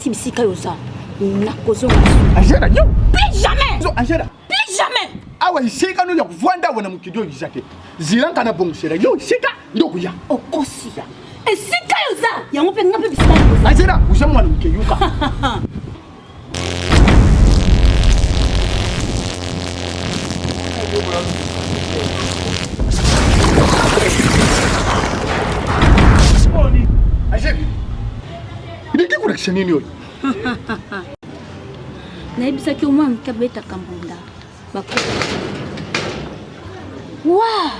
ti bisika yoza na kozo Angela yo plus jamais so Angela plus jamais awa isika no ya kuvanda wana mukidio yizate zilanga na bongshera yo isika ndokuya okosi esika yoza yango pe ngape bisika yoza Angela ushamwana mukeyuka Angela Niki kurekisha nini yoy naibisa ki omwa mkabeta kambunda bako wa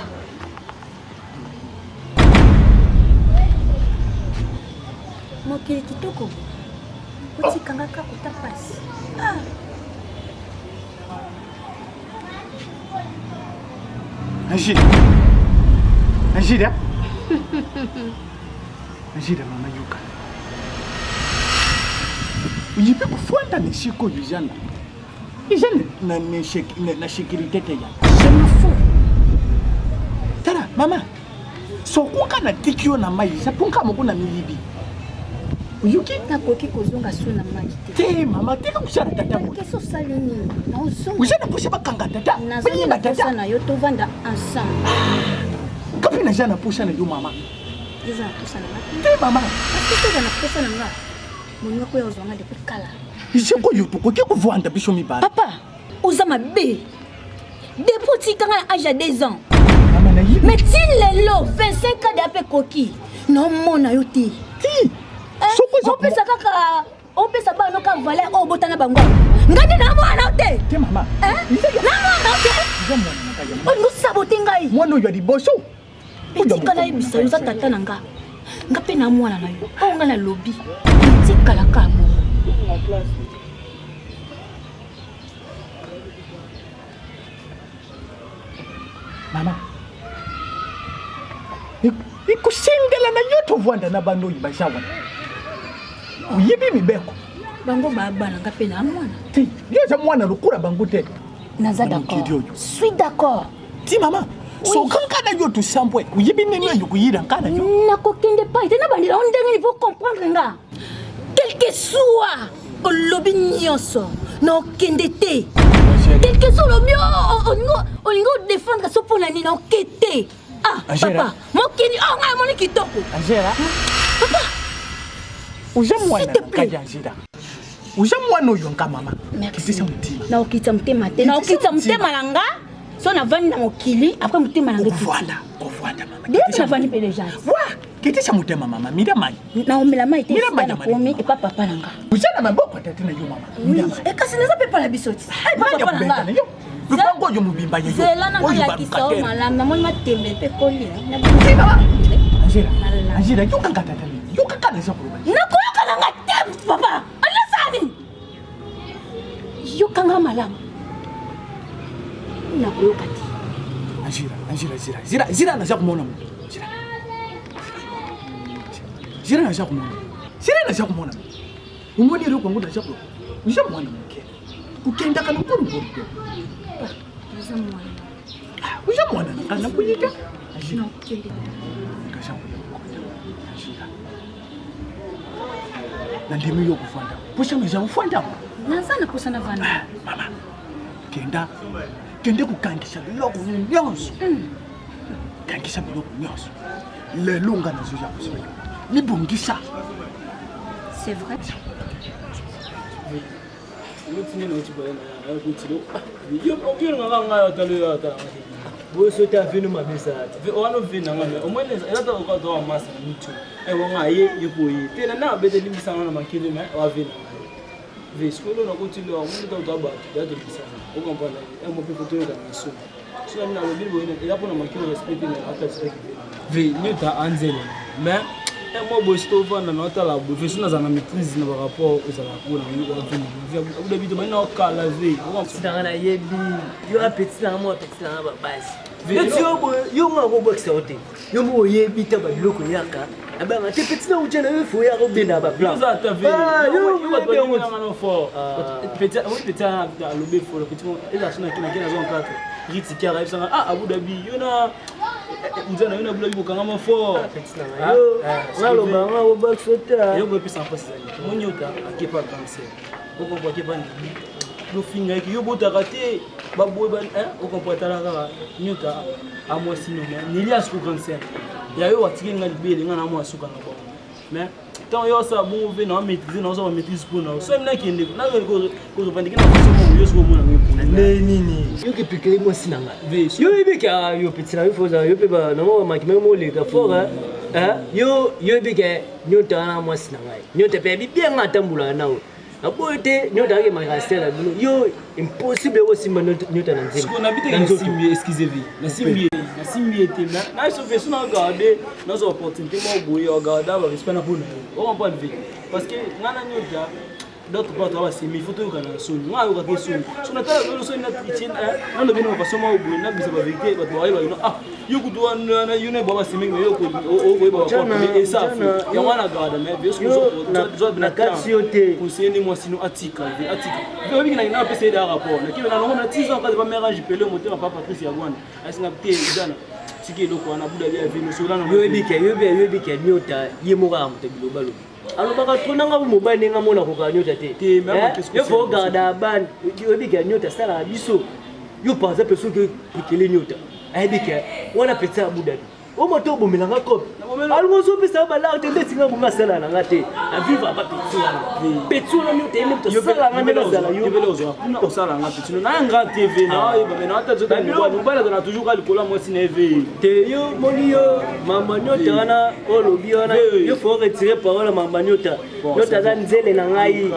mokili kitoko utikanga ka kutapasi Angela Angela Angela mama yuka Uyipe kufuata nishiko yijana. Yijana na sécurité teya. Je me fous. Tara mama. So kuka na tikio na mai, sa punka moko na miyibi. Uyuki nakoki kozonga suna mai te mama tika kushara tata mo. Keso salini. Na uzonga. Ujana pusha bakanga tata. Nazonga tata na yo tovanda ensemble. Kapi na jana pusha na yo mama. Iza tosa na nga. Te mama. Asiko na tosa na nga. Mwenye ko yozonga depuis kala. Isiko yupo ko ke kuvanda bisho mibara. Papa, oza mabe. Depuis tikanga à âge de 2 ans. Mama na yibi. Mais ti lelo 25 ans d'après koki. Non mona yo ti. Ti. Soko On peut ça kaka. On peut ça ba no ka valer o botana bango. Ngadi na mwana te. Te mama. Na mwana te. On nous saboter ngai. Mwana yo di boso. Tikala ibisa yo za tata nanga. Ngape na mwana na yo. O nga na lobby. Tikala ka mo. Mama. Ikusindela na yoto vwanda na bando yibashawa. Uyibi mibeko. Bango baba na ngape na mwana. Ti, yo za mwana lukura bango te. Naza d'accord. Suis d'accord. Ti mama. So kanka na yoto sambwe. Uyibi nini yo kuyira nkana yo. Na kokende pa itena bandira ondenge il faut comprendre nga. Quel que soit le lobby nyonso no kende te. Quel que soit le mieux on ngo défendre so pour la ni no kete. Ah papa, mokini oh nga moni kitoko. Angela. Papa. Ujamwana kaja Angela. Ujamwana yo nka mama. Merci. Na okita mtema te. Na okita mtema nanga. So na vani na mokili après mtema nanga. Kovwanda mama. Déjà vani pe déjà. Wa, kitisa mutema mama. Mira mai. Na omela mai te. Na komi e papa nanga. Ujana maboko tete na yo mama. Mira mai. E kasi naza pe pa la bisoti. Ai papa nanga. Lupango yo mubimba yo. Zela na ya kiso malama moni matembe pe koli. Angela. Angela yo kankata tani. Yo kakana za kuruba. Nakoyoka nanga te papa. Ala sani. Yo kanga malama. Nakoyoka te. Angela na za kumona mu. Angela na za kumona. Angela na za kumona. Umoni ro kwangu na za kuruba. Nisha mwana mke. Ukenda kana kuru. Uja mwana kana kuyika. Angela. Na ndimi yo kufanda. Pusha meza ufanda. Nazana kusana vana. Mama. Kende kukangisha loko nyonso. Kangisha loko nyonso. Le longa na zoja kusema. Ni bongisa. C'est vrai. Boy so ta venu ma bisa. Ono venu ngame. Omwene ata ko do masa nitu. E wonga ye yipoyi. Tena na bede limisa na makile me wa venu. Ve skolo na kutilo omuntu to ba ya de bisa. O kompana. E mo pe foto ya miso. So na lo bibo ina ila pona makile respect na ata respect. Ve nyuta anzele. Mais moi boy stova na nota la bo. Ve suna za na maîtrise na ba rapport za la ko na wa venu. Ve o de ba na kala ve. O kompana na yebi. Yo apeti na mo apeti na ba base. Yo mwa ko boxe ote. Yo mo yebi ta ba loko yaka. Abanga te petit na ujana yo fo ya ko benda ba plan. Yo ta ve. Yo ba to ni ngano fo. Petit o petit na lobe fo petit mo eza suna kina zone 4. Riti kara ibsanga Abu Dhabi. Yo na Nzana yona bula bikanga mafo. Ngaloba ngo baksota. Yo go pesa pesa. Monyota akepa cancer. Oko kwa kepa ndi. Yo finga ki yo bota kate babwe ban oko kwa talaka nyota amwa sinoma. Nilias ku cancer. Ya yo watike ngali bele ngana amwa suka na kwa. Mais tant yo sa bon ve na maîtriser na so maîtrise pour na. So mna kende na ko bandika na so yo so mo na ngi. Nini? Yo ke pikele mo sinanga. Yo ibeka yo pitina yo foza yo pe ba na mo makime mo le ka fora. Yo ibeka nyota na mo sinanga. Nyota pe bi bien atambula nawo. Abote nyota ke makastela bino. Yo impossible wo simba nyota na nzima. Siko na biteke simbi excusez-vous. Na simbi était na so fait na garder nos opportunités mo boye o garder ba respect na pour nous. On pas de vie parce que ngana nyota d'autres part va simi photo yo kana so nga yo ka ke so so na tala lo so na kitchen na lo bino façon mo boye na bisa ba vérité ba to ayi ba yo ku do na you know baba simi yo ko o ba ko et ça ya wana garder mais bien so na katiote conseiller moi sino atika yo bi na pesa da rapport na kile na no na 10 ans ka ba mérange pele moteur papa Patrice ya gwana asinga te dana siki loko ana buda ya vino so na yo bike nyota yemoka amte global alobaka tonanga mobile nga mona ko ka nyota te yo fo garda ban yo bike nyota sala biso yo par exemple so que pikele nyota ayebike wana peta buda o moto bomelanga ko algo so pesa bala te ndetinga bunga sala na ngate a vivre ba petso na nyota ene to sala nga mena sala yo belo zo kuna o sala nga petso na nga TV na yo ba mena ata zo ta ni bala na toujours ka likola mo sineve te yo moni yo mama nyota na o lobi wana yo faut retirer parole mama nyota nyota za nzele na ngai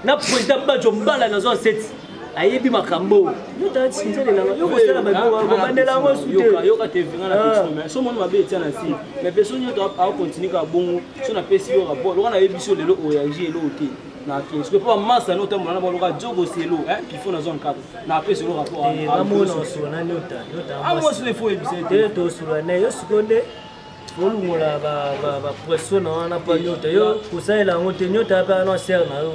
na president bajo mbala na zo set ayebi makambo nyota nzele na ngai yo ko sala ba bandela ngo sute yo ka TV nga na petso mais so moni mabe tiana si mais personne nyota a continuer ka bongo so na pesi yo rapport lo na yebi so lelo o ya jelo te na kinso que pas massa no tembo na baloka jogo selo qu'il faut na zone 4 na pesi lo rapport a mona so na nyota amo so le faut ebise te to sura na yo seconde volungola ba pression na wana pa nyota yo kusaila ngote nyota pa no ser na yo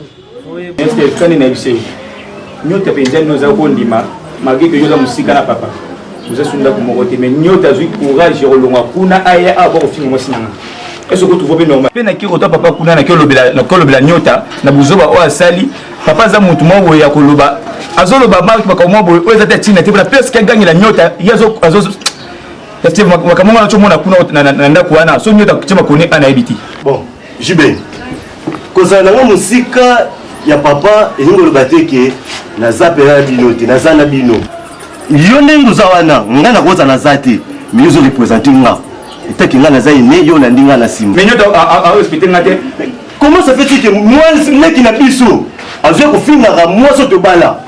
foi est-ce que kani na bise nyota penza no za ko ndima magi ke yoza musika na papa muza sunda ko mokote mais nyota zui courage olonga kuna aya abo ko finga mosinanga est-ce que tu vois bien normal pena ki rota papa kuna na kolobela nyota na buzoba o asali papa za mutu mo ya koloba azoloba mark bakamo boy o za tatina te bla parce que gagne la nyota yazo Steve makamama na chomona kuna na ndako wana so nyota kuchema kone ana ebiti bon jibe kozana ngo musika ya papa elingo lobateke na zapera bino te na zana bino yo nengo za wana ngana koza na zate mizo représenter nga etaki nga na za ine yo na ndinga na sima mais nyota a respecter ngate comment ça fait que moi neki na biso azwe ko finga moi so to bala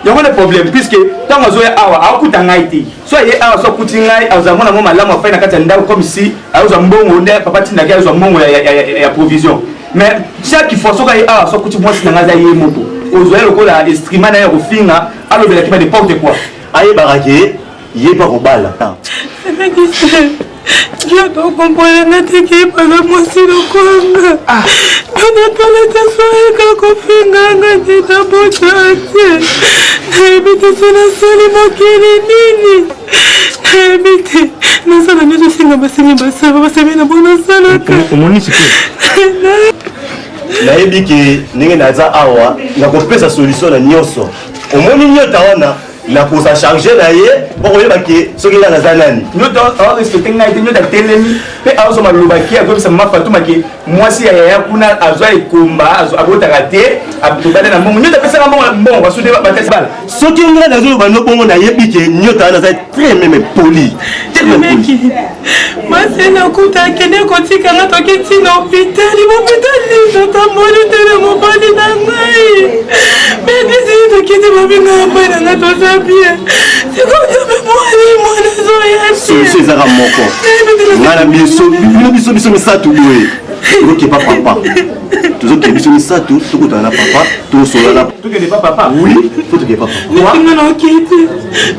il y a un problème puisque tant que zoé awa akuta ngaiti soit ye awa so kuti ngai azamona mo malamu afanya kati ndako comme si aza mbongo nde papa tina kia aza mbongo ya provision mais chaque fois so kai awa so kuti mwasi nanga za ye moto ozoé lokola instrument na ya kofinga alobela kiba n'importe quoi aye barake ye ba ko bala Je dois comprendre que pas la moitié de quoi. On n'a pas la soirée quand on fait un gars de ta beauté. Habitez sur la salle et manquez les nini. Habitez. Nous sommes venus de finir ma semaine, ça va se mettre dans bonne salle. Comment ni c'est na ebiki ninge naza awa na kopesa solution na nyonso omoni nyota wana na kosa charger na ye poko yeba ke soki la nazanani nyota a respecter ngai te nyota telemi pe azo malobaki akobisa mafatu make mwasi ya yaya kuna azwa ikumba azwa abota kate abutobana na mbongo nyota pesa mbongo kwa sude batesi bala soki nga nazo bano bongo na yebike nyota wana za très même poli meki mwasi na kuta kende kotika nga toki tina hôpital ni totamoli tele mobali na ngai mais disi tokiti babinga mbai na nga toza bien sikoza mwana zoya solution ezaka moko ngana biso misatu boye okepa papa tu as mis sur ça tout le temps papa tout sur là tout que n'est pas papa oui faut que papa Nyoka na okite.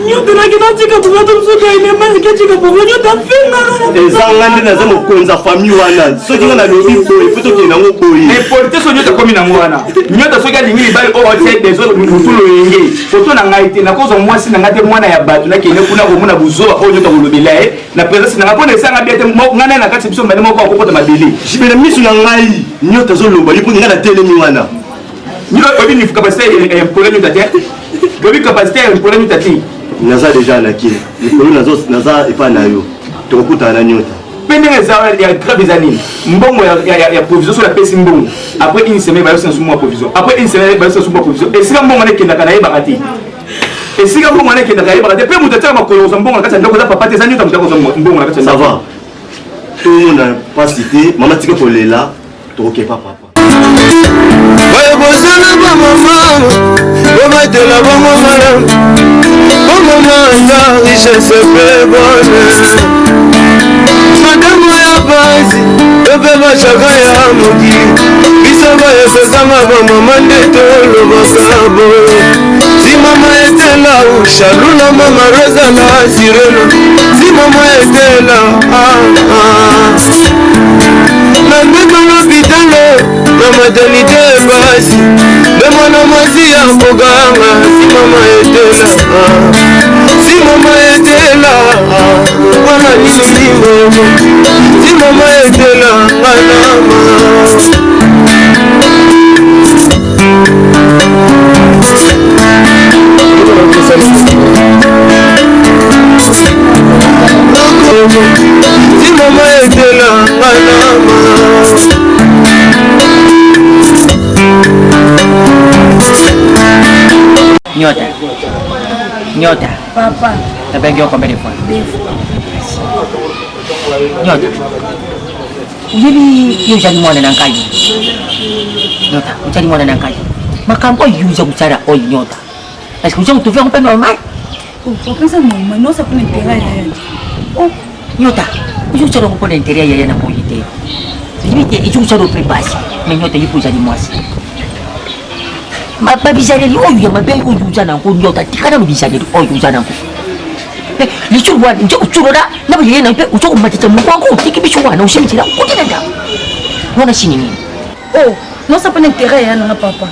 Nyoka na kinatika pour notre soka ine mazi ketika pour nyoka fenga. ezanga nde naza mokonza famille wana soki nga na lobi boye faut que nango boye importe so nyota komi nango wana nyota soki alingi libali o otie des autres mutu loyenge foto na ngai te nakozwa mwasi na ngate mwana ya bato nakende kuna komona buzoa o nyota kolobela ye na présence na ngapona esanga biate ngana na kati biso mbane moko akokota mabele jibela misu na ngai nyota zoloba lipo nga na telemi wana nyota obi ni capacité et problème nyota te obi capacité et problème nyota te naza déjà na kile likolo naza epa na yo tokokutana na nyota pendenge za ya grave zanini mbongo ya provision sur la pesi mbongo après une semaine ba yosensu mo provision après une semaine ba yosensu mo provision et sika mbongo ne kendaka na yeba kati et sika mbongo ne kendaka yeba kati pe mutata makolo za mbongo na kati ndako za papa te za nyota mutako za mbongo na kati ça va tout le monde n'a pas cité maman tika kolela tokoke papa Oye bosana ba mama obatela bango malamu omamanda richesse pe bonheur madamo ya basi tope bashaka ya moki biso bayesosanga bamama nde tolobaka boye si mama etela ushalula mama rozala sireno si mama etela na mbeko lopitalo na maternité basi nde mwana mwasi ya mboganga si mama etela si mama etela wana nini momo si mama etela nganama si mama etela nganama Nyota. Papa. T'as bien combien de fois? Nyota. Ujali yujali mwana na nkaji. Nyota, ujali mwana na nkaji. Makambo yuza kuchara oi nyota. Est-ce que tu fais un peu normal? Oh, papa normal, non ça peut intérêt. Oh, nyota. Uju charo ko intérêt ya na poyite. Limite uju charo prepasi. Mais nyota yipu jali mwasi. Mabizareli oyo mabe uyuza nango nyota tikana mubizareli oyo uza nango lichulwa nje uchulora nabo yena pe ucho kumatita mukwango utiki bichwana ushimtira kudina nda wana shinini oh non ça peut intérêt ya na papa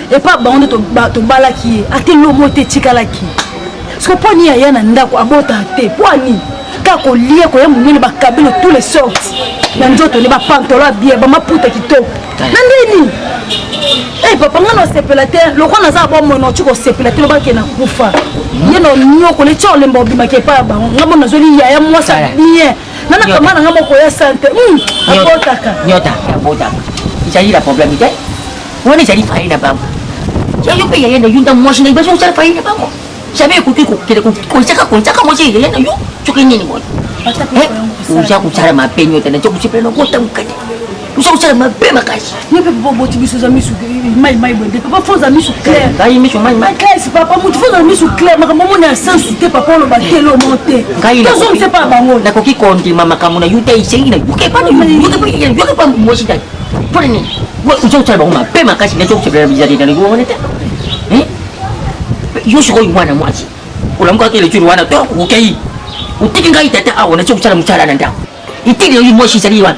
et pas ba on to balaki ate lomo te tikalaki parce que poni ya na ndako abota te poni kako lie ko ya munene ba kabelo tous les sortes na nzoto ne ba pantola bien ba maputa kitoko na ndini eh papa ngana sepela te loko na za bo mono chiko sepela te ba ke na kufa yeno nyoko le chole mbo bima ke pa ba ngamo na zoli ya mwasa bien nana kama na ngamo ko ya sante abotaka nyota abotaka ichali la problème ite woni chali faida baba yo pe yenda yunda mwasa na ibaso chali faida baba sabe ko chaka mo chi yenda yo chuki nini mo uja kuchara mapenyo tena chokuchipelo kota mkati uja kuchara mapema kashi ni pe bobo tibiso za misu mai bonde papa foza misu clair ngai misu mai clair si papa mutu foza misu clair makambo mona sensu te papa lo batelo monte ngai to zo mse pa bango na koki kondi mama kamuna yute isengi na yuke pa moshi dai pone ni uja kuchara mapema kashi na chokuchipelo bizari na yuo nete yo shiko mwana mwachi ulamka kile churu wana to ukei utiki ngai tata awo na chokuchara mchara na ndao itili yo moshi zaliwa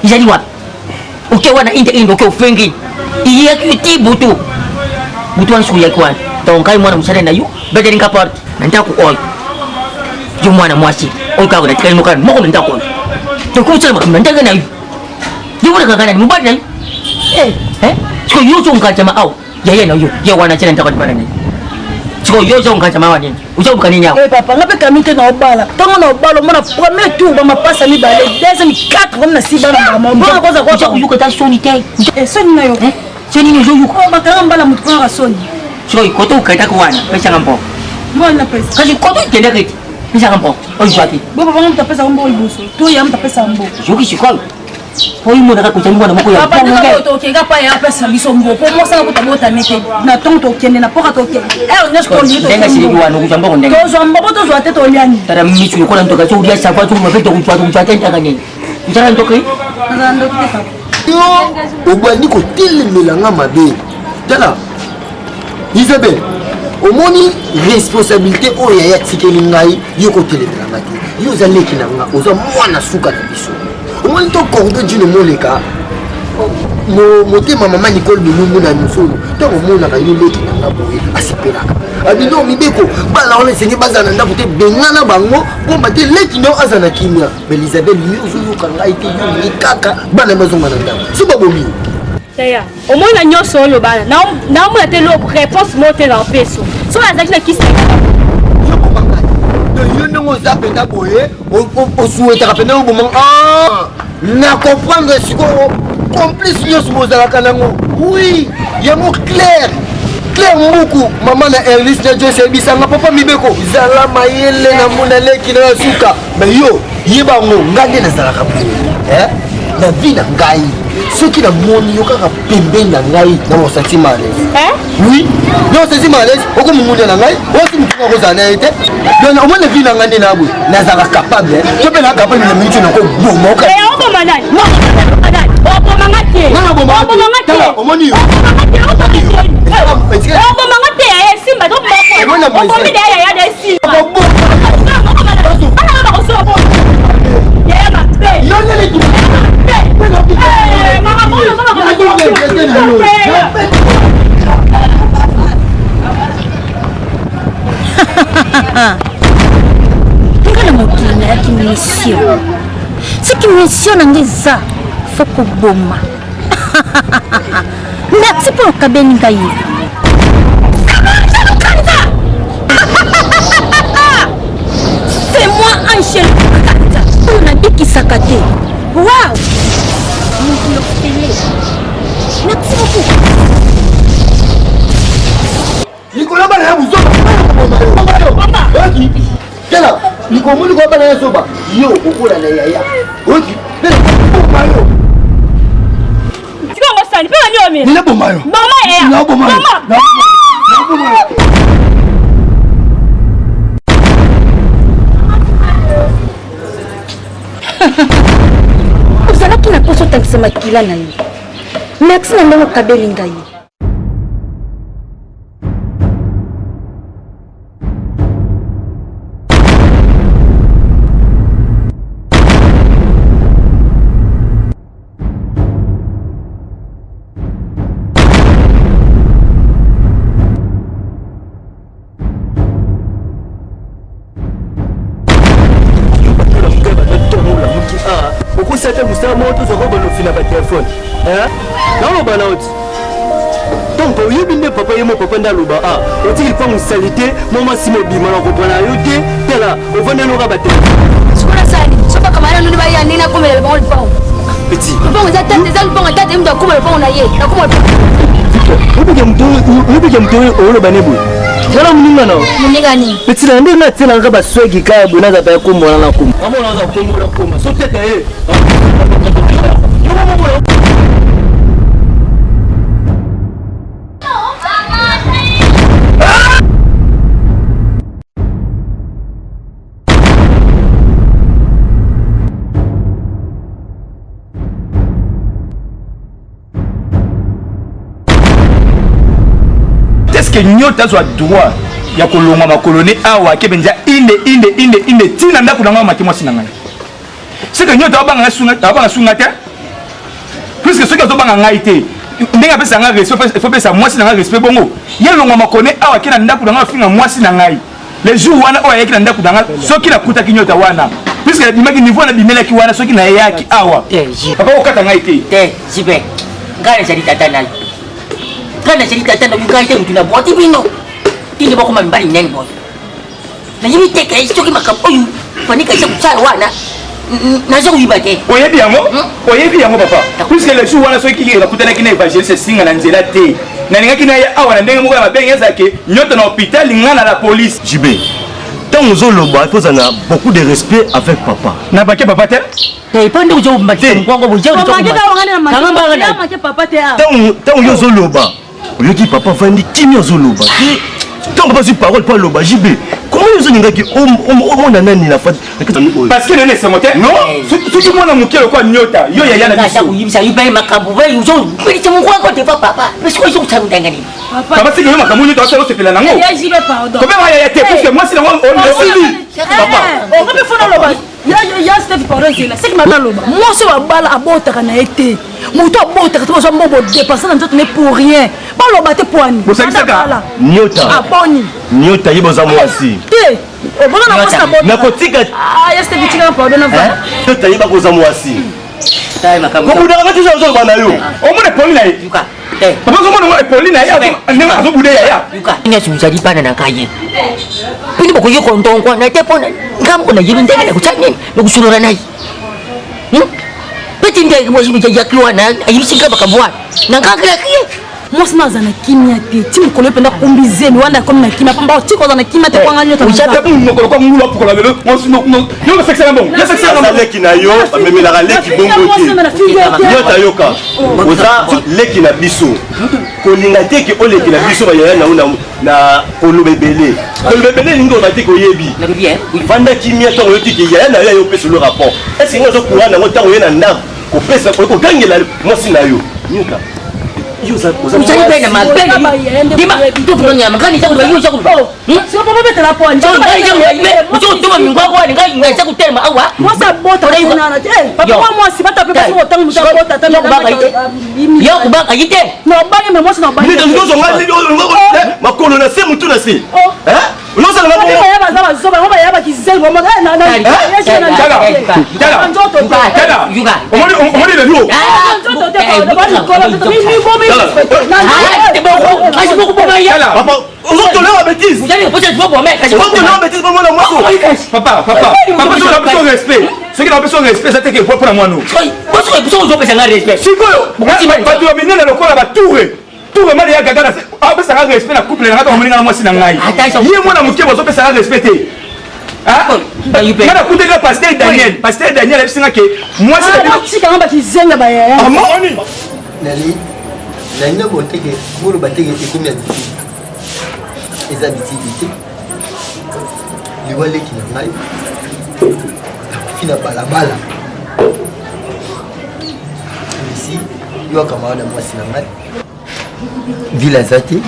izaliwa ukiwa na indo ukiwa ufengi iya kuti butu wan suya kwa tonkai mwana msale na yu bedeli ngapart nanta ku oi yu mwana mwasi oi ka kuna tikai mukan mo nanta ku to ku chama nanta kana yu yu wala kana ni mubadi na yu so yu chunga chama au yeye na yu ye wana chana nanta kwa ni so yo chunga chama wani ucho bukani nyao papa ngape kamite na obala tongo na obala mona premier tour ba mapasa mi bale deuxième 4 comme na siba na mama mbona koza kwa ucho yuko ta soni te soni na yo soni ni yo yuko makanga mbala mutu kwa soni so ikoto ukaita kwa pesa ngampo mbona pesa kasi koto itende kiti pesa ngampo oishwaki baba wangu mtapesa mbo ibuso to ya mtapesa mbo yuki shikoi oyi mona ka kuchangwa na moko ya papa ndio to kenga pa ya pesa biso mbo po mo sanga kutabota nete na tongo to kende na poka to kende nesko ni to ndenga shiri wa no kuchamba ko ndenga to zo mbo to zo ate to liani tara michu ko nan to ka churi ya safa to mafe to kuchwa tenta kanini njara ndo kai ndo kete Yo, obandi ko telemelanga mabe. Tala. Isabelle, au moni responsabilité o ya tikeli ngai yo ko telemelanga te. Yo zaleki na nga, oza mwana suka na biso. Au moni to cordon dino moleka. Motema mama Nicole Belungu na musolo. To mona ka yo leki na nga boye asipelaka. Abino mibeko bala on enseigné bazana ndaku te bengana bango bomba te leki ndo azana kimia. Elisabeth yo zo kanga ite yo ni kaka bana mazonga na ndaku. Siba bomi. Taya, au moins la nyo solo bana. Na mo te lo réponse monter en peso. So azaki na kisa. Yo bomanga. De yo ndongo zapenda boye o souhaiter rapena au moment na comprendre ce qu'on complice yo subozala kanango. Oui, yango clair. Claire Moukou, maman na Ernest na Jose bisanga papa mibeko zala mayele na mona leki na suka mais yo yeba ngo ngande na zala kapu na vie na ngai soki na moni yo kaka pembe na ngai na mo senti malaise oui yo senti malaise oko mungunya na ngai o si mutunga ko zana ete yo na mona vie na ngande na bu na zala capable to pe na capable na mitu na ko bomo ka o ko manani o ko mangate na bo mangate o moni yo Obo mangate ya simba do moko. Obo mi ya ya de simba. Obo. Ana ba ko so obo. Ya ma be. Yo ne le ki. Mama mo yo mama ko. Ngana mokina ya kimisio. Sikimisio na ngeza. Foko boma. Merci pour le cabine gaï. C'est moi Angèle Kata. On a dit qui s'accadé. Waouh. Merci beaucoup. Nicolas Bana vous Kela, Nicolas Bana soba. Yo, okola na yaya. Oki. Nina bomayo. Mama ya. Nina bomayo. Nina bomayo. Uzala kina poso takisema kila na yi. Merci na ndongo kabeli ngai. C'était Gustave Moto sur le fil à la téléphone. Non, le banaut. Donc, il y a bien papa et mon papa dans le bas. On dit qu'il faut une salité. Maman, si mon bimon, on comprend la yoté. T'es là, on va nous rabattre. Je peux la salir. Je peux comme elle nous va y aller. N'a comme elle va le pont. Petit. Bon, vous êtes des albums. On t'a dit de comment le pont on a y. Na comment le pont. Vous pouvez me le banébou. Voilà mon nom. Munigani. Petit là, on a tel un rabat swag qui a bonne à faire comme on a comme. Ah bon, on a comme. Sauf peut-être. Est-ce que nyota soit droit ya kolonga makoloni awa kebenja inde tina ndako nanga makimo sinanga. C'est que nyota abanga sunga te. Puisque ceux qui ont banga ngaité ndenga pesa nga respect faut pesa moi sinanga respect bongo. Ye longa makone awa kina ndako nanga finga moi sinanga. Les jours wana oya kina ndako nanga soki na kuta kinyota wana. Puisque dimaki niveau na bimela ki wana soki na yaki awa. Papa okata ngaité. Zibe. Ngale jali tata nayo. Kana jali tata nayo ngaité mutuna boti bino. Tini bako mambali nene boy. Na yimi teka isoki makapoyu. Fanika isa kutsala wana. Nazo uyibate. Oyebi yango papa. Puisque les jours wana soki la kuta na kina évangéliste singa na nzela te. Na ninga kina ya awa na ndenge moko ya mabenga zake nyota na hôpital ngana la police. Jibé. Tant aux Oloba, il faut en avoir beaucoup de respect avec papa. Na baké papa te? Il faut que je me batte. Tant aux Oloba, au lieu que papa va dire qui aux Oloba. Tant que pas parole pas Loba, Jibé. comment ils ont dit on a nani la faute parce que nene c'est moteur non tout le monde a moqué le quoi nyota yo ya na biso yibisa yupa makambo ve uzo kweli temu kwa kote papa mais quoi ils sont tangani papa c'est que makambo nyota ça c'est pela nango ya jibe pardon comment ya te parce que moi c'est on suivi papa on peut faire le bas ya Steph pardon c'est que maintenant loba moi c'est ba bala abota kana été moto abota ka to so mbobo dépasser dans tout n'est pour rien ba loba te poani vous savez ça nyota aboni nyota yiboza mwasi te obona na posta bota na kotika ya Steph tika pardon na va nyota yiba koza mwasi tai makambo ko budaka tu zo bana yo o mona Paulina yuka papa zo mona Paulina ya azo bude ya yuka ina sumjadi bana na kaye pindi boko yiko ndongwa na tepona ngambo na yibinde na kuchanye no kusulura nayi peti ndege mo yibije yakluwa na ayibishinga bakabwa na ngakira kiye mwasi nazana kimia te ti mokolo penda kombizeni wanda komi na kimia pamba otiko ozana kimia te kwanga nyota uchape mokolo kwa mulu apukola lelo no sexe na bon ya sexe na leki na yo amemelaka leki bongo te nyota yoka oza leki na biso kolinga te ke oleki na biso bayaya na una na kolobebele kolobebele ningo bati koyebi vanda kimia to yoti ke yaya na yo pesa le rapport est-ce que ngozo courant nango tango yena ndako ko pesa ko gangela mwasi na yo nyuka Usai bena mabeni. Dima tu punya makani cha kuba yuja kuba. Sio papa beta la poni. Ujo tuma mingwa kwa ngai ngai cha kutema awa. Mwasa bota kuna na. Papa wa mwasi bata pepa sio tangu mtabota tena. Yo kubaka yite. No bangi me mwasi no bangi. Ndio ndio ngali makolo na se mutu na se. Eh? Unosa na maboko. Ya bazaba zoba ngoba ya bakizengo ngoba na na. Yuga. Omoni le rio. Njoto te ba ni kola ni bomi. Papa, on va te la bêtise. Vous allez peut-être pas pour mettre. On va te la bêtise pour moi la moi. Papa, c'est la besoin de respect. C'est que la besoin de respect, c'est que pour moi nous. Moi je besoin de respect. Si quoi? Pas de dominer le corps là tour. Tour mal ya gaga. Ah ben ça va respect la couple na to moninga moi sinangai. Yé moi na muke bozo pesa respecter. Ah, mana kuteka pasteur Daniel ebisinga ke moi c'est si kanga bakizenga ba ya. Amoni. Nali nanga boteke bolo bateke te combien de filles les habitudes les wale qui na ngai fina balabala ici yo kama na mwasi na ngai villa zati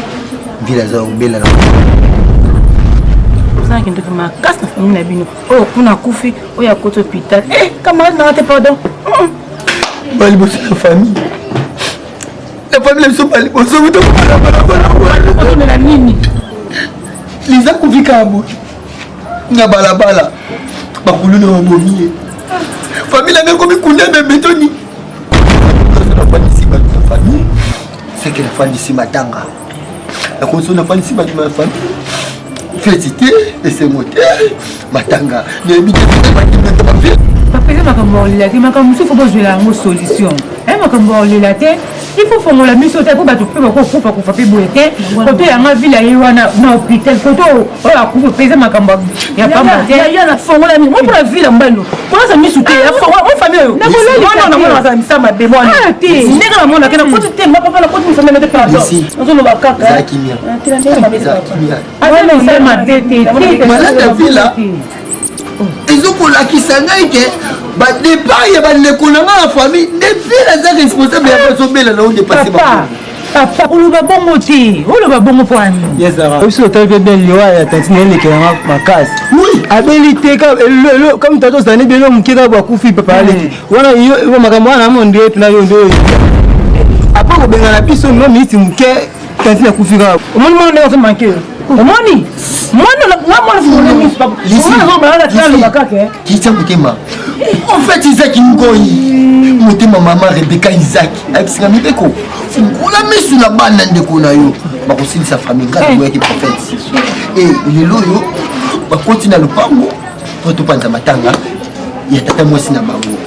villa za ubela na sanki ndo kama kasna famille na bino oh kuna kufi o ya koto hôpital kama na te pardon bali bosi la famille la famille ils sont pas les bons la nini liza kufika hapo na balabala bakulu na wabomie famille na ngoko mikunda na betoni na fani si ba famille c'est que la fani si matanga la console na fani si ba famille félicité et c'est moteur matanga ne bité pas bien papa makambo lila ke makambo faut bozwela ngo solution makambo lila te il faut fongola miso te po bato pe bakokufa kufa pe boye te kope yanga vila ye wana na hôpital koto oyo akufa peza makambo ya pamba te ya na fongola mi mo pour vila mbano pour ça miso te ya fongola mo famille yo na mona za misama be mo na te ndeka na mona kana kote te papa la kote misama te pardon nzo lo bakaka za kimia ana sema te vila ezokolakisa ngai ke badépart ya bandeko na nga ya famille nde vile aza responsable ya bazobela na odepase papa oloba bongo te oloba bongo po ani oso otali mpe bien liwa ya tantine elekelanga makasi abeli te comme tato ozani belo moke kaka bakufi papa aleki wana makambo wana amondi etu na yo nde apres kobengana biso no miniti moke tantine akufi kaka omoni mwana ndenge azomanke omoni kitia motema en fait Isaac ngoi motema mama Rebecca Isaac akisinga mibeko fungola misu na bana ndeko na yo bakosilisa famille ngati boyaki prophète lelo oyo bakoti na lupango po topanza matanga ya tata mwasi na bango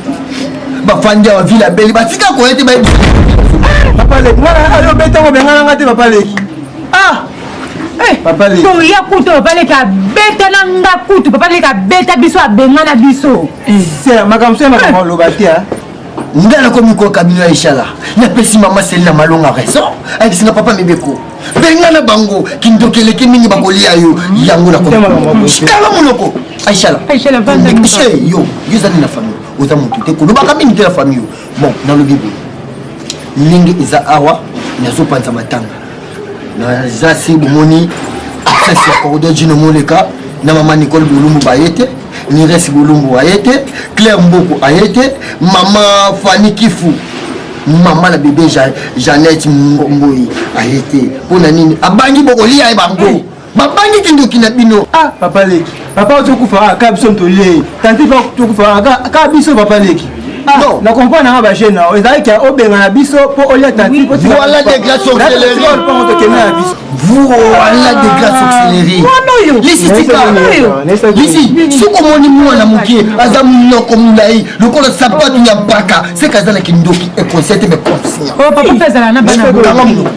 bafandi awa vile abeli batika koyete bayebisa papa leki mwana ayobetango bengananga te papa leki papa leki toya kutu papa leki abeta na nga kutu papa leki abeta biso abengana biso makambo se makambo oloba te ngana komi ko kabino ya Ishala na pesi mama Selina malonga raison avec singa papa mebeko benga na bango kindokeleke mingi bakolia yo yango na komi kala monoko Ishala vanda yo yuzani na famille oza mutu te ko lobaka mingi te la famille bon dans le bible ningi iza awa nazo panza matanga na zasi bomoni absence ya corridor jino moleka na mama Nicole Bolumbu bayete ni resi Bolumbu ayete Claire Mboko ayete mama Fanny Kifu mama la bébé Jeannette Ngomboyi ayete pona nini abangi bokolia e bango babangi kindoki na bino papa leki papa otokufa ka biso ntole tanti pa otokufa ka biso papa leki non na comprendre na ba jeune na ezali ka obenga na biso po olia tanti po voilà des glaces accélérées voilà des glaces accélérées lisi soko moni mwana mukie azamu noko mulai lokola sapatu ya baka c'est kazana kindoki et concert mais conscient papa fezala na bana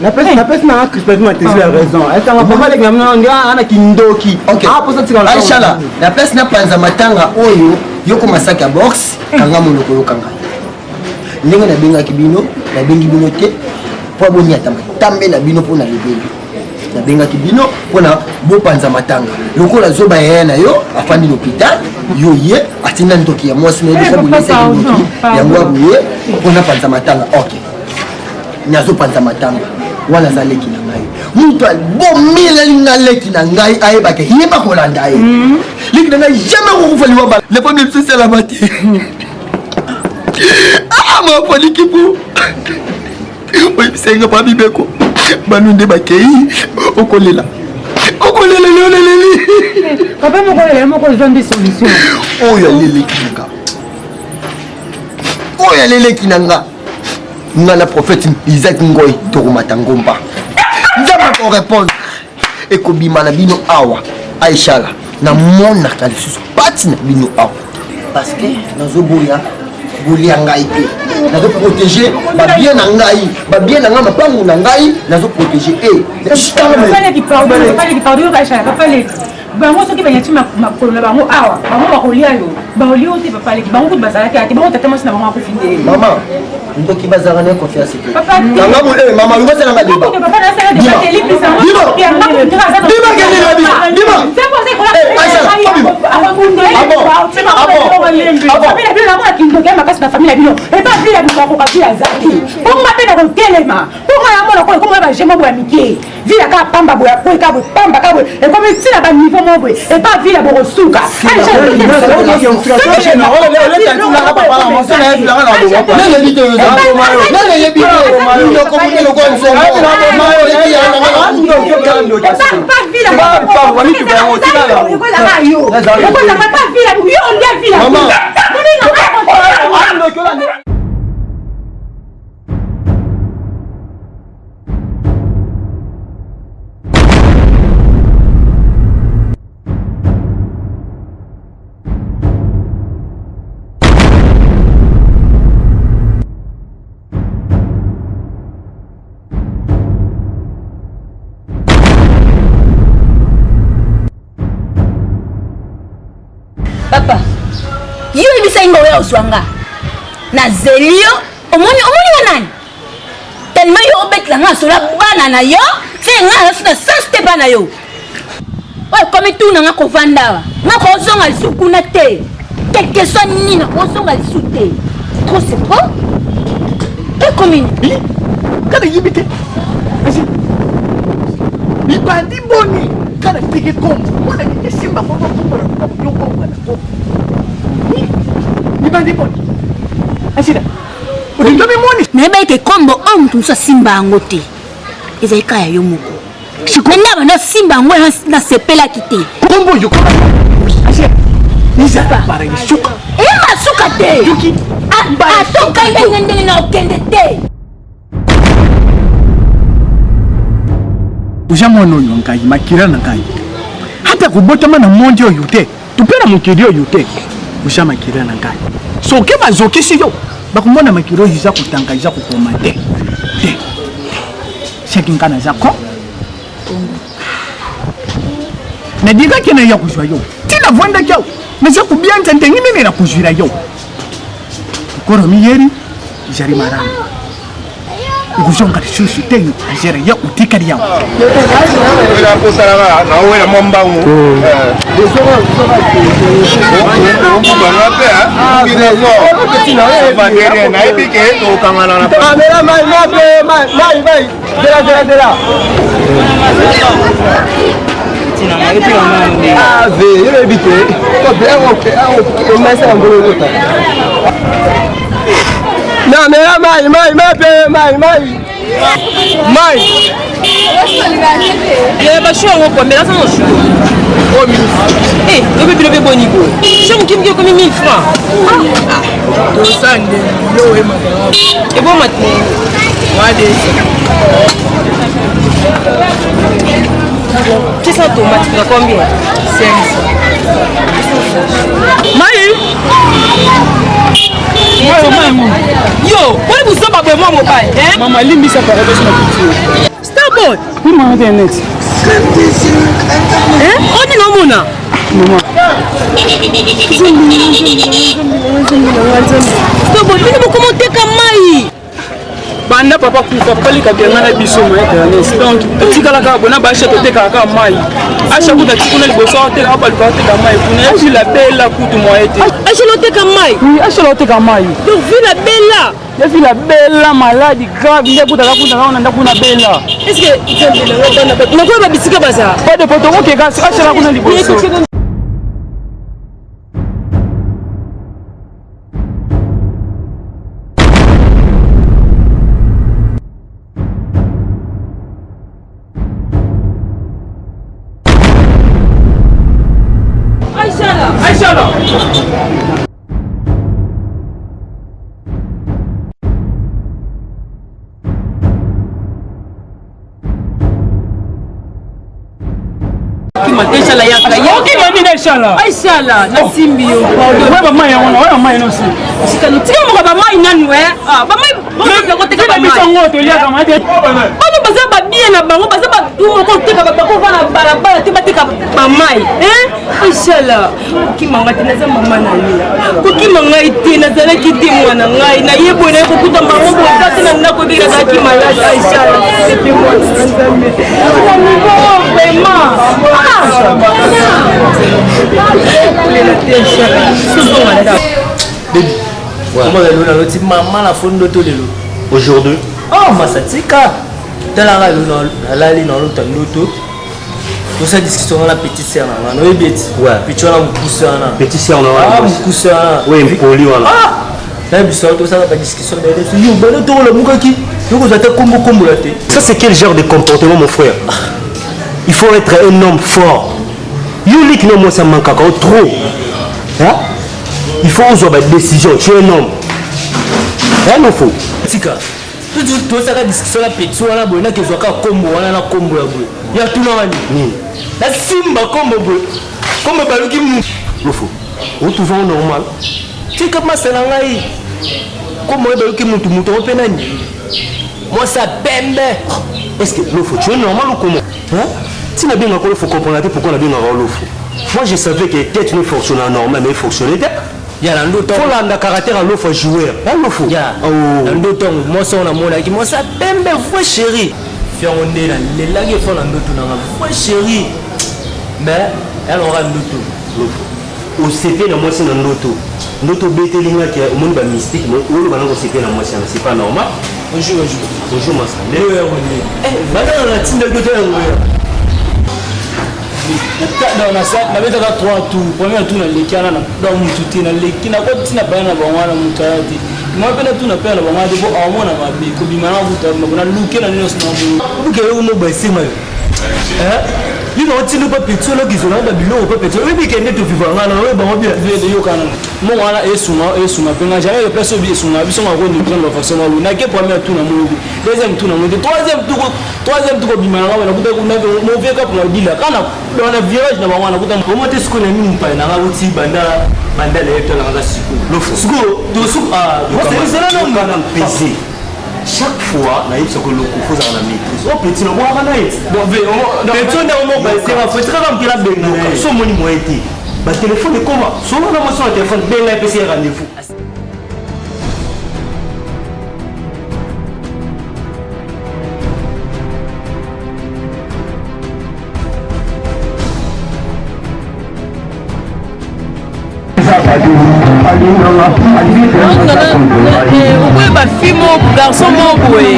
na pesi na Christophe Mathieu a raison est en papa leki na ana kindoki Aishala la place na panza matanga oyo yoko masaki ya box kanga monoko yokanga ndenge na benga kibino na bengi bino te po boni atamba tambe na bino pona lebeli na benga kibino pona bo panza matanga lokola zoba ya na yo afandi l'hôpital yo ye atina ndoki ya mwasi na yebisa bulisa ndoki yango abuye pona panza matanga okay nazo panza matanga wala za leki na ngai mutu bomila linga leki na ngai ayebake yeba kolanda ye leki na ngai jamais kokufaliwa ba le premier c'est la mati ma fali kipu oyi senga pa bibeko banunde bakei okolela leleleli papa moko zonde solution oyo lele kinanga ngana prophète Isaac Ngoy tokomata ngomba nzamba ko répondre ekobima na bino awa Aishala na mona ka lisusu pati na bino awa parce que nazoboya bolia ngai te nazo protéger ba bien na ngai mapangu na ngai nazo protéger papa qui parle papa bango soki banyati makolo na bango awa bango bakolia yo baolia te papa leki bango kuti bazalaki ate bango tata mwasi na bango akofinde mama ndoki bazala ne confiance te papa nanga mo mama luba sala nga deba papa na sala deba te lipi sa dima papa yo ebisa ingo we oswanga na zelio omoni nani tellement yo obetla nga sola bana na yo c'est nga na sens bana yo oye comme tout na nga kovanda nga kozonga lisuku na te quelque soit nini kozonga lisuku te trop c'est trop et comme kada yibite ibandi boni kana tike kombo wana ni simba kwa yoko wana ibandi boni asida udindo mimoni neba ike kombo mtu sa simba yango te ezali kaya yo moko shikona bana simba yango na sepela kite kombo yoko asida nisa para yisuka masuka te yuki atoka ndenge na okende te ujamona oyo ngai makira na ngai hata kubotama na monde oyo te tupena mokili oyo te usha makira na ngai soki bazokisi yo bakumona makiro iza kutanga iza kukoma te sekinkana zako nadiga kena ya kuzwa yo tina vwenda kyao naza kubianza ndengine na kuzwira yo koro miyeri jari marana ukuzonga lishushu tengi ajere ya utika liyao wela kusala na wela mombangu Qu'est-ce que tomate à combien? 500. Maï. Yo, pourquoi vous êtes pas de moi, mon père? Maman, limite ça paraît sur ma culture. Stop. Oui, maman, internet. Hein? On est non, mona. Maman. Stop, vous commenter comme Maï. Banda papa kufa pali kabanga na biso mo internet donc tikala ka bona ba acheter te ka mai acha kuta tikuna liboso te ka ba te ka mai kuna vu la belle kutu mo ete acha te ka mai oui acha te ka mai donc vu la belle ya vu la belle maladie grave nde kuta na nda kuna bella est-ce que il na ko ba bisika basa pas de poto ko ke ga acha kuna liboso Inshallah ya kaya. Okay, mami inshallah. Inshallah, na simbi yo. Wewe mama yangu, wewe mama yangu si. Sikano tika mo ba mai nani we? Ah, ba mai ba ko teka ba mai. Bisango to ya kama ate. Bano baza ba bien na bango, baza ba tumo ko teka ba ko bana barabara te ba teka ba mai. Inshallah. Ki manga tina za mama na ni. Ko ki manga itina za ki ti mwana ngai na yebo na ko kuta bango bo tata na ndako bira za ki mala inshallah. Ti mwana nzambe. Mami bo vraiment. Aujourd'hui, oh masatika talanga lali na lota ndoto tosa discussion la petite sœur na no ebeti ouais pichona mkusana petit sœur na ah mkusana oui mpoli wana ah na biso tosa la discussion de yo bano to la mukaki yo ko zata kombo kombo la te ça c'est quel genre de comportement mon frère il faut être un homme fort Yulik non moi ça manque encore trop hein il faut avoir des décisions tu es un homme hein non faut tika tout ça la discussion la petite wana boina ke zoka kombo wana na kombo ya boy ya tuna wani na simba kombo boy kombo baluki mu non faut on trouve normal tika masala ngai kombo baluki mutu mutu ope nani moi ça pembe est-ce que non faut tu es normal ou comment hein si on a bien encore, il faut comprendre pourquoi on a bien encore l'offre. Moi, je savais que peut-être une fonction normale, mais il fonctionnait. Il y a un autre. Il faut le caractère à l'offre joueur. Il y a un autre. Moi, ça, on a mon qui moi, ça pembe, voix chérie. Fier on est là, les lagues font un autre, on a voix chérie. Mais elle aura un autre. Au CP, moi, c'est un autre. Notre bête ligne qui est au monde mystique, mais où le ballon au CP, moi, c'est pas normal. Bonjour, moi, ça. Madame, la tine de côté, na sa na beta ka 3 tours premier tour na lekana na da mutu tina lekina ko tina bana ba wana mutu ati mo pena tu na pela ba ngade bo awona ba be ko bi mana buta na luke na nino sna mo buke yo mo ba sima yo lino tina pa petolo gizo na da bilo pa petolo we bi kende to vivre ngana we ba mo bi vele yo kana mo wala esuma penga jamais le place bi esuma bi so ngako ni prendre la façon ngalo na ke premier tour na mo deuxième tour na mo troisième tour bi mana ngaba na buta ko na mo veka pour dila kana na virage na bangwana kuta comment est-ce qu'on a mis mpa na ngauti banda le to na ngasiku suko to suko c'est là non kana pesé chaque fois na yipso ko loko faut za na maîtrise o petit no moi kana it bon ve petit na mo ba c'est va faut très bien qu'il a benga so moni mo été ba téléphone comment so na mo so téléphone benga pc rendez-vous Pourquoi ma fille, mon garçon, mon boy?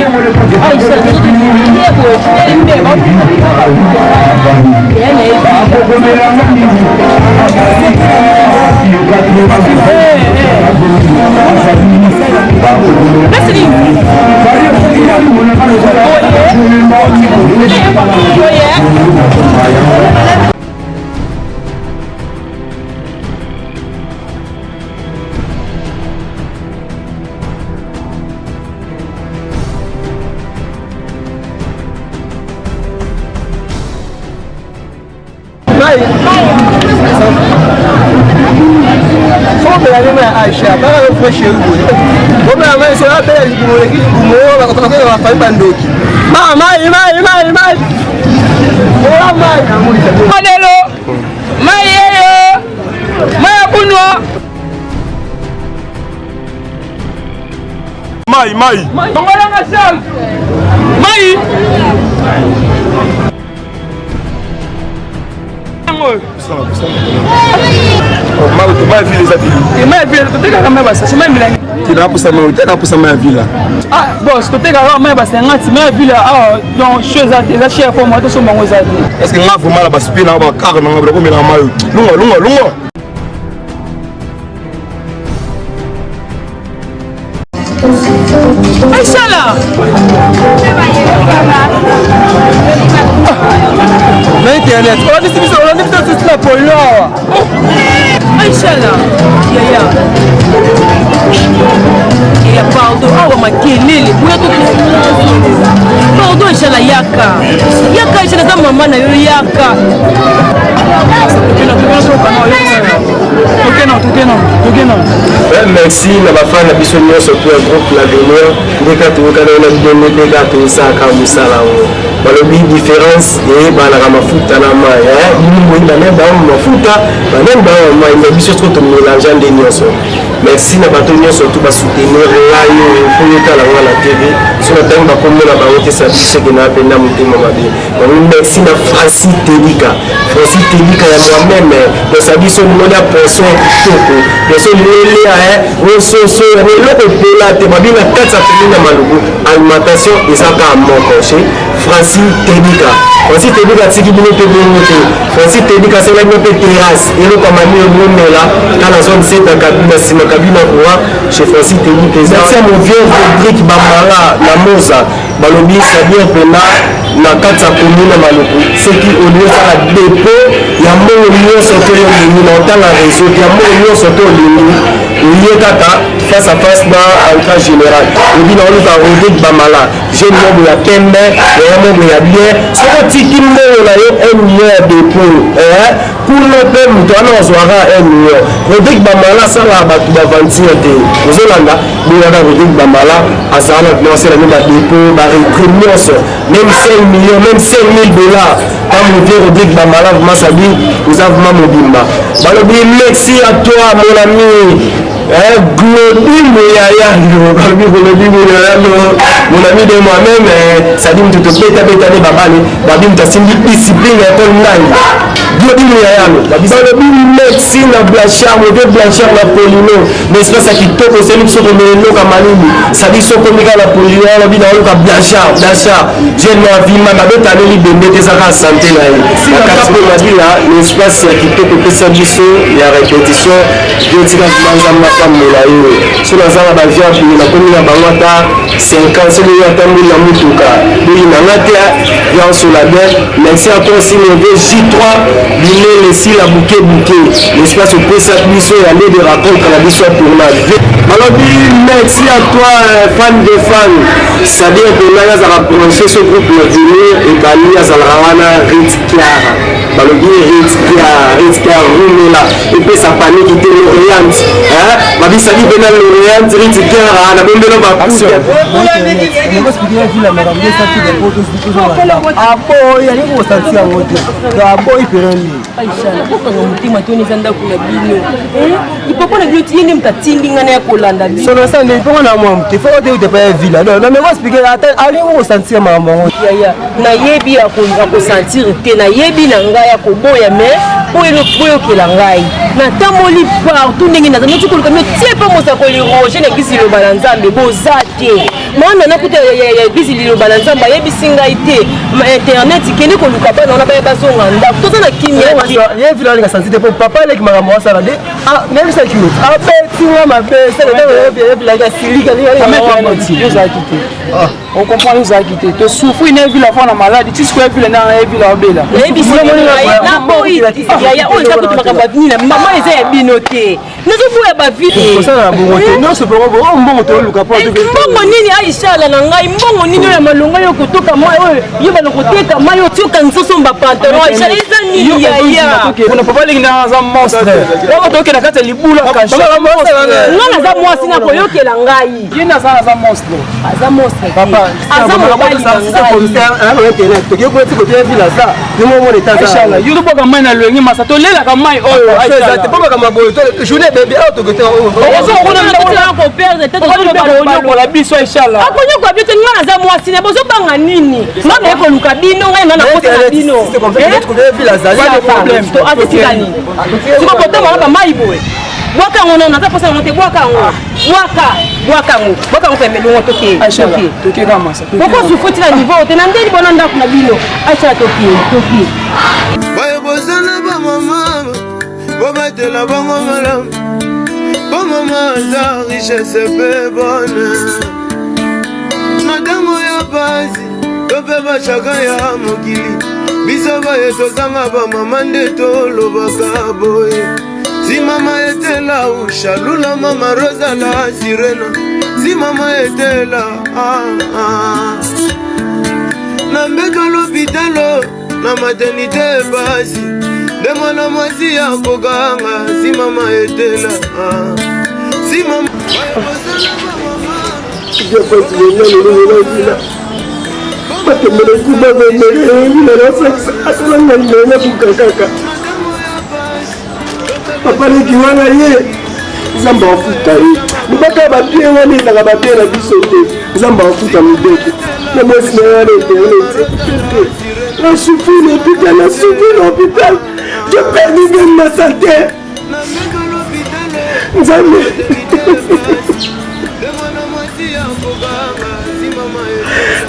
Merci na bafana na biso nyonso pe groupe l'avenir ndeka tokana na bidonne ndeka tosaka musala wo balobi différence et bana ka mafuta na mai nimbo ina na ba mafuta bana ba mai na biso to mélanger de nyonso. Merci na bato nyonso tout ba soutenir rayo pour yotala ngala TV sur la tanga comme na ba wote sa biso que na pena mutima mabe. Merci na Francis Telika ya moi-même de sa biso monia poisson toko de ce lélé rososo reloko pela te babina katsa pelina maluku alimentation ezaka moko chez Francis Telika tiki bino te bongote Francis Telika c'est la même terrasse et le kamani bonela dans la zone 7 kabina sima kabina quoi chez Francis Telika c'est mon vieux Rodrigue Bamara na Moza balobi sabia pena na katsa commune maluku c'est qui au lieu ça la dépôt ya mo lieu sortir ni na dans la réseau ya mo lieu sortir lié kata face à face dans un cas général et bien on va Rodrigue Bamala jeune homme ya kembe ya homme ya bien ce que tiki mo la yo un million dépôt kuna pe muto ana ozwara 1 million Rodrigue Bamala ça la batu d'aventure te ozolanda bila Rodrigue Bamala azana lancer la même dépôt ba rétrémence même 5 millions même 5 000 dollars comme le vieux Rodrigue Bamala vous m'asabi vous avez vraiment mobimba balobi merci à toi mon ami Globin Mouyaya, mon ami de moi-même, ça dit que tu te bêta de babani, babim ta sindi discipline et ton nai. Globin Mouyaya, babim merci na Blanchard, mon vieux Blanchard na Polino, mais c'est pas ça qui toque au sénip sur le mélo kamanini, ça dit sur comica la Polino, la vie dans le cas Blanchard, j'ai ma vie, ma bête à l'île de Bété, ça va santé là. La carte de la vie là, l'espace qui toque au service, il y a répétition, je dis que sur la zone de la vie, la commune de Bangata, 50 ans, la Moutuka. Oui, on sur la bête. Merci à toi aussi, mon J3, l'île, ici, la bouquet. L'espace au Pessat Misso et aller de raconter la mission tournage. Alors, merci à toi, fan de fans. C'est-à-dire que là, on a branché ce groupe de venir et Bali, à Zalrawana, Ritz Clara. Balobi Ritz Clara, Rumela. Et puis, ça panique qui était l'Orient. Ma vie, ça dit que l'Orient, Ritz Clara, la bombe de l'homme. Ah, boy, il y a une grosse santé à votre. Ah, boy, il peut nani aisha kokanga mutima toni zanda kuna bino ipoko na bio tiene mtatindinga na ya kolanda bino solo ça ne pas na moi il faut de pas ville non mais moi expliquer ali on sentir maman ya na yebi ya ko sentir te na yebi na ngai ya ko boya mais boyo kela ngai na tamoli partout ndenge na noti ko kamio tie pa mosa ko li roger na bisi lo balanzambe bozate mwana na kuta ya bisi lo balanzamba yebi singa ite internet kende ko luka pa na ba bazonga nda to na kimia ye vile ni sentir pour papa avec maman ça là ah même ça qui me ah petit moi ma belle ça là vile la silika on comprend nous a quitté te souffrir une ville avant la maladie tu sais ville na ville obela yebi singa na boy ya on ka kutu makamba vini maman eza ya binote nazo boya ba ville ko ça na bongote non c'est pas bon mbongo to luka pa to mbongo nini aisha la na ngai mbongo nini ya malonga yo kutoka moi yo bana koteka mai yo tioka nsoso mba pantalon aisha eza nini ya kuna papa lingi na za monstre on toke na kata libula kasha ngana za mwasi na koyokela ngai yena za monstre aza monstre papa aza mobali internet to ko ti ko te vila ça ni mo mo leta ça inshallah yudo boka mai na lwengi masa to lela ka mai oyo aisha te papa kama boyo to journée bébé auto ko te ozo kona na ko perdre tete ko la biso inshallah akonyo ko biso ngana za mwasi na bozo banga nini mama ko luka bino ngai na kota na bino c'est comme ça que ko te vila ça pas de problème to atikani siko poto mama mai boy bwaka ngono na ta posa ngote bwaka ngo bwaka ngo pembe ngo toke toke kama ça boko sufuti na niveau te na ndeli bona ndaku na bino acha toke baye bozana ba mama bobatela bango malamu ba mama za richesse pe bonne madango ya basi tope bachaka ya mokili biso baye tozanga ba mama nde tolobaka boye si mama était là où Chalula mama Rosa la sirena si mama était là na mbeka l'hôpital na maternité basi de mwana mwasi ya koganga si mama était là si mama papa likiwana ye nzambe afuta ye libaka bapie wana ezaka bapie na biso te nzambe afuta mibeke na mwasi na yana eternete na souffri l'hôpital na souffri l'hôpital je perdi même ma santé nzambe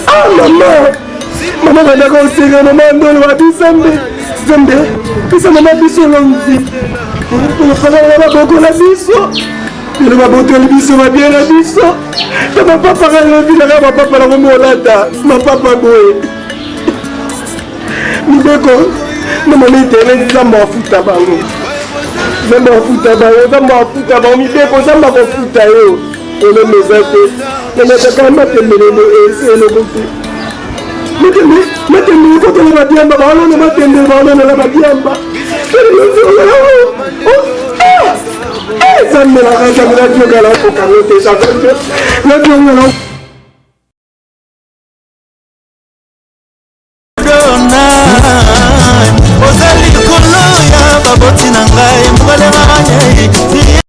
ah mama bandaka oseka mama ndolo babisambe nzambe pesa mama biso longi tolofakaka babokola biso tolo babotoli biso babie na biso to mapapa kalobilaka mapapa nango molata mapapa boye mibeko na mama internet nzambe afuta bango nzambe afuta bango mibeko nzambe akofuta yo olomeza te nanataka matembelelo eloko te matembele kotela babiamba baolona matembele baolonela babiamba zammelaka natiogala kokango te natiogala ozali likolo ya baboti na ngai mobalema manyei